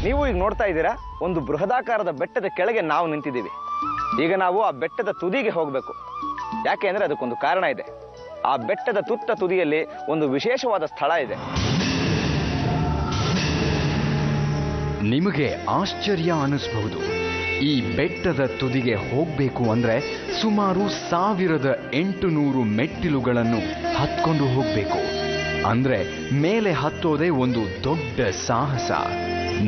ನೀವು ಈಗ ನೋಡ್ತಾ ಇದ್ದೀರಾ, ಒಂದು ಬೃಹದಾಕಾರದ ಬೆಟ್ಟದ ಕೆಳಗೆ ನಾವು ನಿಂತಿದ್ದೀವಿ. ಈಗ ನಾವು ಆ ಬೆಟ್ಟದ ತುದಿಗೆ ಹೋಗಬೇಕು. ಯಾಕೆ ಅಂದ್ರೆ ಅದಕ್ಕೊಂದು ಕಾರಣ ಇದೆ. ಆ ಬೆಟ್ಟದ ತುತ್ತ ತುದಿಯಲ್ಲಿ ಒಂದು ವಿಶೇಷವಾದ ಸ್ಥಳ ಇದೆ. ನಿಮಗೆ ಆಶ್ಚರ್ಯ ಅನಿಸಬಹುದು. ಈ ಬೆಟ್ಟದ ತುದಿಗೆ ಹೋಗಬೇಕು ಅಂದ್ರೆ ಸುಮಾರು 1800 ಮೆಟ್ಟಿಲುಗಳನ್ನು ಹತ್ಕೊಂಡು ಹೋಗಬೇಕು. ಅಂದ್ರೆ ಮೇಲೆ ಹತ್ತೋದೇ ಒಂದು ದೊಡ್ಡ ಸಾಹಸ.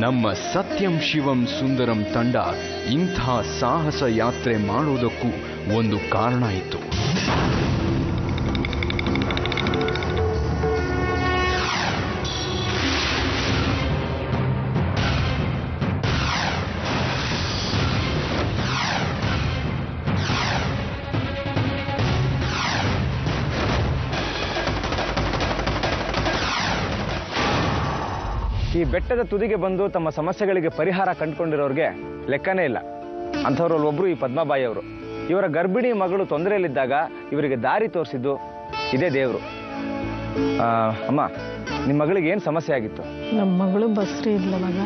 ನಮ್ಮ ಸತ್ಯಂ ಶಿವಂ ಸುಂದರಂ ತಂಡ ಇಂಥ ಸಾಹಸ ಯಾತ್ರೆ ಮಾಡೋದಕ್ಕೂ ಒಂದು ಕಾರಣ ಇತ್ತು. ಈ ಬೆಟ್ಟದ ತುದಿಗೆ ಬಂದು ತಮ್ಮ ಸಮಸ್ಯೆಗಳಿಗೆ ಪರಿಹಾರ ಕಂಡುಕೊಂಡಿರೋರಿಗೆ ಲೆಕ್ಕನೇ ಇಲ್ಲ. ಅಂಥವ್ರಲ್ಲಿ ಒಬ್ರು ಈ ಪದ್ಮಾಬಾಯಿ ಅವರು. ಇವರ ಗರ್ಭಿಣಿ ಮಗಳು ತೊಂದರೆಯಲ್ಲಿದ್ದಾಗ ಇವರಿಗೆ ದಾರಿ ತೋರಿಸಿದ್ದು ಇದೇ ದೇವರು. ಅಮ್ಮ, ನಿಮ್ಮ ಮಗಳಿಗೆ ಏನು ಸಮಸ್ಯೆ ಆಗಿತ್ತು? ನಮ್ಮ ಮಗಳು ಬಸ್ರಿ ಇದ್ಲವಾಗ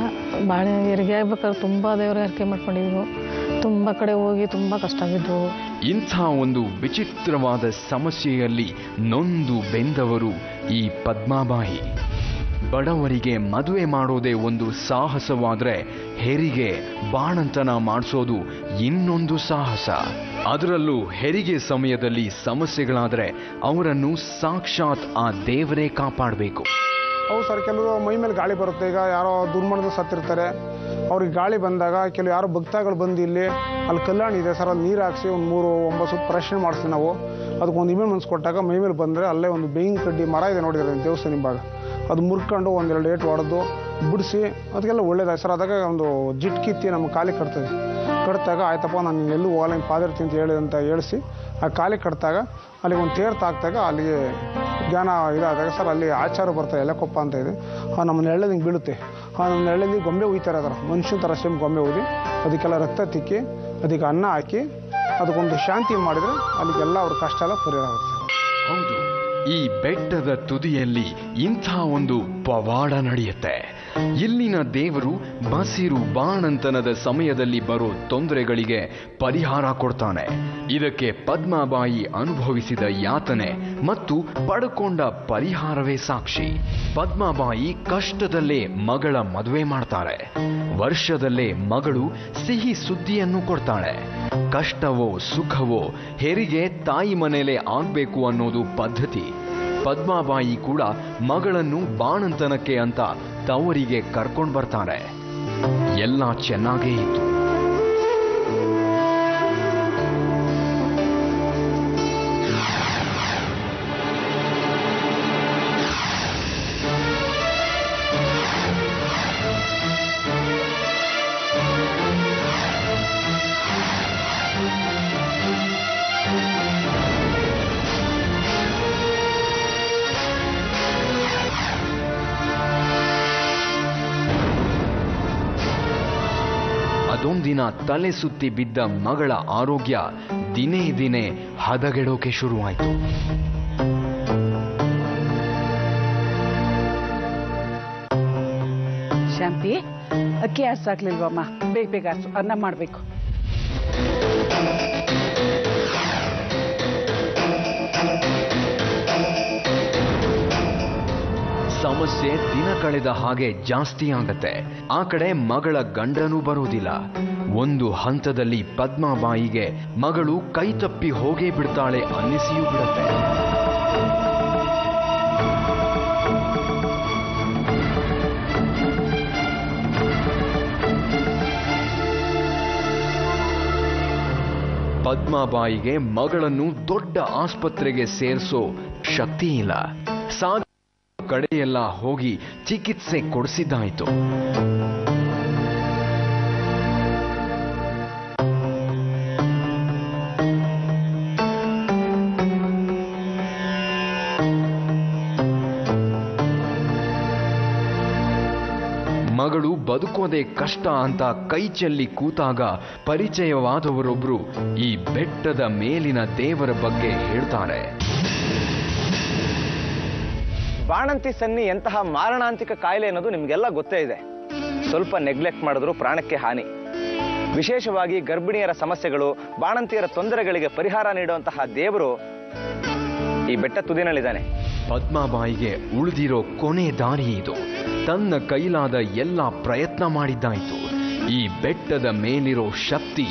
ಭಾಳ ಹೆರಿಗೆ ಆಗ್ಬೇಕಾದ್ರೆ ತುಂಬ ದೇವ್ರ ಹರಕೆ ಮಾಡ್ಕೊಂಡಿದ್ವು. ತುಂಬ ಕಡೆ ಹೋಗಿ ತುಂಬ ಕಷ್ಟ ಆಗಿದ್ವು. ಇಂಥ ಒಂದು ವಿಚಿತ್ರವಾದ ಸಮಸ್ಯೆಯಲ್ಲಿ ನೊಂದು ಬೆಂದವರು ಈ ಪದ್ಮಾಬಾಯಿ. ಬಡವರಿಗೆ ಮದುವೆ ಮಾಡೋದೇ ಒಂದು ಸಾಹಸವಾದ್ರೆ ಹೆರಿಗೆ ಬಾಣಂತನ ಮಾಡಿಸೋದು ಇನ್ನೊಂದು ಸಾಹಸ. ಅದರಲ್ಲೂ ಹೆರಿಗೆ ಸಮಯದಲ್ಲಿ ಸಮಸ್ಯೆಗಳಾದ್ರೆ ಅವರನ್ನು ಸಾಕ್ಷಾತ್ ಆ ದೇವರೇ ಕಾಪಾಡಬೇಕು. ಹೌದು ಸರ್, ಕೆಲವು ಮೈ ಮೇಲೆ ಗಾಳಿ ಬರುತ್ತೆ. ಈಗ ಯಾರೋ ದುರ್ಮರಣದ ಸತ್ತಿರ್ತಾರೆ, ಅವ್ರಿಗೆ ಗಾಳಿ ಬಂದಾಗ ಕೆಲವು ಯಾರೋ ಭಕ್ತಾಗಳು ಬಂದು ಇಲ್ಲಿ ಕಲ್ಯಾಣ ಇದೆ ಸರ್, ಅಲ್ಲಿ ನೀರು ಹಾಕ್ಸಿ ಒಂದು 3-9 ಸುತ್ತ ಪ್ರಶ್ನೆ ಮಾಡಿಸ್ತೀವಿ ನಾವು. ಅದಕ್ಕೊಂದು ಇಮೇಲ್ ಮನ್ಸು ಕೊಟ್ಟಾಗ ಮೈ ಮೇಲೆ ಬಂದರೆ ಅಲ್ಲೇ ಒಂದು ಬೇವಿನ ಕಡ್ಡಿ ಮರ ಇದೆ ನೋಡಿದ್ರೆ ದೇವಸ್ಥಾನ ಭಾಗ, ಅದು ಮುರ್ಕೊಂಡು 1-2 ಏಟು ಹೊಡೆದು ಬಿಡಿಸಿ ಅದಕ್ಕೆಲ್ಲ ಒಳ್ಳೇದಾಯ್ತು ಸರ್. ಅದಾಗ ಒಂದು ಜಿಟ್ ಕಿತ್ತಿ ನಮ್ಮ ಕಾಲಿಗೆ ಕಟ್ತದೆ. ಕಟ್ಟಾಗ ಆಯ್ತಪ್ಪ ನಾನು ಎಲ್ಲೂ ಹೋಗಲ್ಲ, ಹಿಂಗೆ ಪಾದಿರ್ತೀನಿ ಅಂತ ಹೇಳಿಸಿ ಆ ಕಾಲಿಗೆ ಕಟ್ಟಾಗ ಅಲ್ಲಿಗೆ ಒಂದು ತೇರು ತಾಕ್ತಾಗ ಅಲ್ಲಿಗೆ ಜ್ಞಾನ ಇದಾದಾಗ ಸರ್, ಅಲ್ಲಿ ಆಚಾರ ಬರ್ತಾರೆ, ಎಲೆಕೊಪ್ಪ ಅಂತ ಇದೆ. ನಮ್ಮ ನೆಳ್ಳದ ಹಿಂಗೆ ಬೀಳುತ್ತೆ. ನಮ್ಮ ನೆಳ್ಳಲ್ಲಿ ಗೊಂಬೆ ಉಯ್ತಾರೆ, ಅದರ ಮನುಷ್ಯನ ಥರ ಸೇಮ್ ಗೊಂಬೆ ಊದಿ ಅದಕ್ಕೆಲ್ಲ ರಕ್ತ ತಿಕ್ಕಿ ಅದಕ್ಕೆ ಅನ್ನ ಹಾಕಿ ಅದಕ್ಕೊಂದು ಶಾಂತಿ ಮಾಡಿದರೆ ಅಲ್ಲಿಗೆಲ್ಲ ಅವ್ರ ಕಷ್ಟ ಎಲ್ಲ ಪರಿಹಾರ ಆಗುತ್ತೆ. ಹೌದು, ಈ ಬೆಟ್ಟದ ತುದಿಯಲ್ಲಿ ಇಂಥ ಒಂದು ಪವಾಡ ನಡೆಯುತ್ತೆ. ಇಲ್ಲಿನ ದೇವರು ಬಸಿರು ಬಾಣಂತನದ ಸಮಯದಲ್ಲಿ ಬರೋ ತೊಂದರೆಗಳಿಗೆ ಪರಿಹಾರ ಕೊಡ್ತಾನೆ. ಇದಕ್ಕೆ ಪದ್ಮಾಬಾಯಿ ಅನುಭವಿಸಿದ ಯಾತನೆ ಮತ್ತು ಪಡ್ಕೊಂಡ ಪರಿಹಾರವೇ ಸಾಕ್ಷಿ. ಪದ್ಮಾಬಾಯಿ ಕಷ್ಟದಲ್ಲೇ ಮಗಳ ಮದುವೆ ಮಾಡ್ತಾರೆ. ವರ್ಷದಲ್ಲೇ ಮಗಳು ಸಿಹಿ ಸುದ್ದಿಯನ್ನು ಕೊಡ್ತಾಳೆ. ಕಷ್ಟವೋ ಸುಖವೋ ಹೆರಿಗೆ ತಾಯಿ ಮನೆಯಲ್ಲೇ ಆಗ್ಬೇಕು ಅನ್ನೋದು ಪದ್ಧತಿ. ಪದ್ಮಾಬಾಯಿ ಕೂಡ ಮಗಳನ್ನು ಬಾಣಂತನಕ್ಕೆ ಅಂತ ತವರಿಗೆ ಕರ್ಕೊಂಡು ಬರ್ತಾರೆ. ಎಲ್ಲ ಚೆನ್ನಾಗೇ ಇತ್ತು. ಅದೊಂದಿನ ತಲೆ ಸುತ್ತಿ ಬಿದ್ದ ಮಗಳ ಆರೋಗ್ಯ ದಿನೇ ದಿನೇ ಹದಗೆಡೋಕೆ ಶುರುವಾಯಿತು. ಶಾಂತಿ, ಅಕ್ಕಿ ಹರ್ಸಾಕ್ಲಿಲ್ವಮ್ಮ? ಬೇಗ ಬೇಗ ಹರ್ಸು, ಅನ್ನ ಮಾಡಬೇಕು. ಸಮಸ್ಯೆ ದಿನ ಕಳೆದ ಹಾಗೆ ಜಾಸ್ತಿ ಆಗತ್ತೆ. ಆ ಕಡೆ ಮಗಳ ಗಂಡನೂ ಬರೋದಿಲ್ಲ. ಒಂದು ಹಂತದಲ್ಲಿ ಪದ್ಮಾಬಾಯಿಗೆ ಮಗಳು ಕೈ ತಪ್ಪಿ ಹೋಗೇ ಬಿಡ್ತಾಳೆ ಅನ್ನಿಸಿಯೂ ಬಿಡುತ್ತೆ. ಪದ್ಮಾಬಾಯಿಗೆ ಮಗಳನ್ನು ದೊಡ್ಡ ಆಸ್ಪತ್ರೆಗೆ ಸೇರಿಸೋ ಶಕ್ತಿ ಇಲ್ಲ. ಕಡೆಯೆಲ್ಲ ಹೋಗಿ ಚಿಕಿತ್ಸೆ ಕೊಡಿಸಿದ್ದಾಯಿತು. ಮಗಳು ಬದುಕೋದೇ ಕಷ್ಟ ಅಂತ ಕೈ ಚೆಲ್ಲಿ ಕೂತಾಗ ಪರಿಚಯವಾದವರೊಬ್ರು ಈ ಬೆಟ್ಟದ ಮೇಲಿನ ದೇವರ ಬಗ್ಗೆ ಹೇಳ್ತಾರೆ. ಬಾಣಂತಿ ಸನ್ನಿ ಎಂತಹ ಮಾರಣಾಂತಿಕ ಕಾಯಿಲೆ ಅನ್ನೋದು ನಿಮಗೆಲ್ಲ ಗೊತ್ತೇ ಇದೆ. ಸ್ವಲ್ಪ ನೆಗ್ಲೆಕ್ಟ್ ಮಾಡಿದ್ರು ಪ್ರಾಣಕ್ಕೆ ಹಾನಿ. ವಿಶೇಷವಾಗಿ ಗರ್ಭಿಣಿಯರ ಸಮಸ್ಯೆಗಳು, ಬಾಣಂತಿಯರ ತೊಂದರೆಗಳಿಗೆ ಪರಿಹಾರ ನೀಡುವಂತಹ ದೇವರು ಈ ಬೆಟ್ಟ ತುದಿನಲ್ಲಿದ್ದಾನೆ. ಪದ್ಮಾಬಾಯಿಗೆ ಉಳಿದಿರೋ ಕೊನೆ ದಾರಿ ಇದು. ತನ್ನ ಕೈಲಾದ ಎಲ್ಲ ಪ್ರಯತ್ನ ಮಾಡಿದ್ದಾಯಿತು. ಈ ಬೆಟ್ಟದ ಮೇಲಿರೋ ಶಕ್ತಿ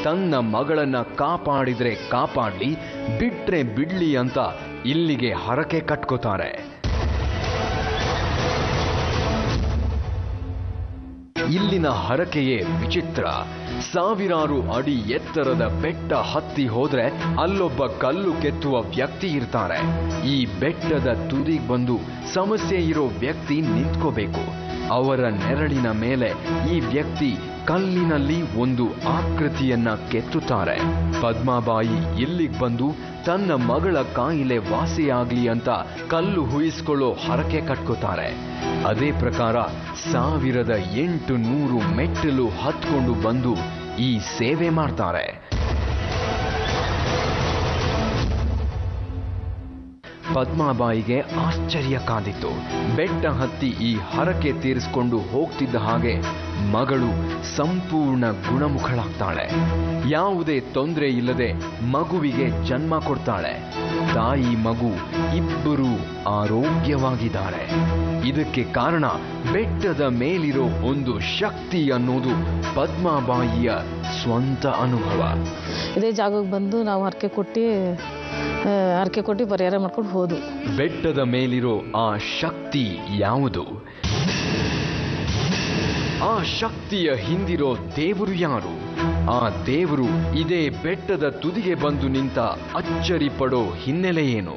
ತನ್ನ ಮಗಳನ್ನ ಕಾಪಾಡಿದ್ರೆ ಕಾಪಾಡ್ಲಿ, ಬಿಟ್ರೆ ಬಿಡ್ಲಿ ಅಂತ ಇಲ್ಲಿಗೆ ಹರಕೆ ಕಟ್ಕೋತಾರೆ. ಇಲ್ಲಿನ ಹರಕೆಯೇ ವಿಚಿತ್ರ. ಸಾವಿರಾರು ಅಡಿ ಎತ್ತರದ ಬೆಟ್ಟ ಹತ್ತಿ ಹೋದ್ರೆ ಅಲ್ಲೊಬ್ಬ ಕಲ್ಲು ಕೆತ್ತುವ ವ್ಯಕ್ತಿ ಇರ್ತಾರೆ. ಈ ಬೆಟ್ಟದ ತುದಿಗೆ ಬಂದು ಸಮಸ್ಯೆ ಇರೋ ವ್ಯಕ್ತಿ ನಿಂತ್ಕೋಬೇಕು. ಅವರ ನೆರಳಿನ ಮೇಲೆ ಈ ವ್ಯಕ್ತಿ ಕಲ್ಲಿನಲ್ಲಿ ಒಂದು ಆಕೃತಿಯನ್ನ ಕೆತ್ತುತ್ತಾರೆ. ಪದ್ಮಾಬಾಯಿ ಇಲ್ಲಿಗೆ ಬಂದು ತನ್ನ ಮಗಳ ಕಾಯಿಲೆ ವಾಸಿಯಾಗ್ಲಿ ಅಂತ ಕಲ್ಲು ಹುಯಿಸ್ಕೊಳ್ಳೋ ಹರಕೆ ಕಟ್ಕೋತಾರೆ. ಅದೇ ಪ್ರಕಾರ 1800 ಮೆಟ್ಟಿಲು ಹತ್ಕೊಂಡು ಬಂದು ಈ ಸೇವೆ ಮಾಡ್ತಾರೆ. ಪದ್ಮಾಬಾಯಿಗೆ ಆಶ್ಚರ್ಯ ಕಾದಿತ್ತು. ಬೆಟ್ಟ ಹತ್ತಿ ಈ ಹರಕೆ ತೀರಿಸಿಕೊಂಡು ಹೋಗ್ತಿದ್ದ ಹಾಗೆ ಮಗಳು ಸಂಪೂರ್ಣ ಗುಣಮುಖಳಾಗ್ತಾಳೆ. ಯಾವುದೇ ತೊಂದರೆ ಇಲ್ಲದೆ ಮಗುವಿಗೆ ಜನ್ಮ ಕೊಡ್ತಾಳೆ. ತಾಯಿ ಮಗು ಇಬ್ಬರೂ ಆರೋಗ್ಯವಾಗಿದ್ದಾರೆ. ಇದಕ್ಕೆ ಕಾರಣ ಬೆಟ್ಟದ ಮೇಲಿರೋ ಒಂದು ಶಕ್ತಿ ಅನ್ನೋದು ಪದ್ಮಾಬಾಯಿಯ ಸ್ವಂತ ಅನುಭವ. ಇದೇ ಜಾಗಕ್ಕೆ ಬಂದು ನಾವು ಹರಕೆ ಕೊಟ್ಟು ಪರಿಹಾರ ಮಾಡ್ಕೊಂಡು ಹೋದು. ಬೆಟ್ಟದ ಮೇಲಿರೋ ಆ ಶಕ್ತಿ ಯಾವುದು? ಆ ಶಕ್ತಿಯ ಹಿಂದಿರೋ ದೇವರು ಯಾರು? ಆ ದೇವರು ಇದೇ ಬೆಟ್ಟದ ತುದಿಗೆ ಬಂದು ನಿಂತ ಅಚ್ಚರಿ ಪಡೋ ಹಿನ್ನೆಲೆ ಏನು?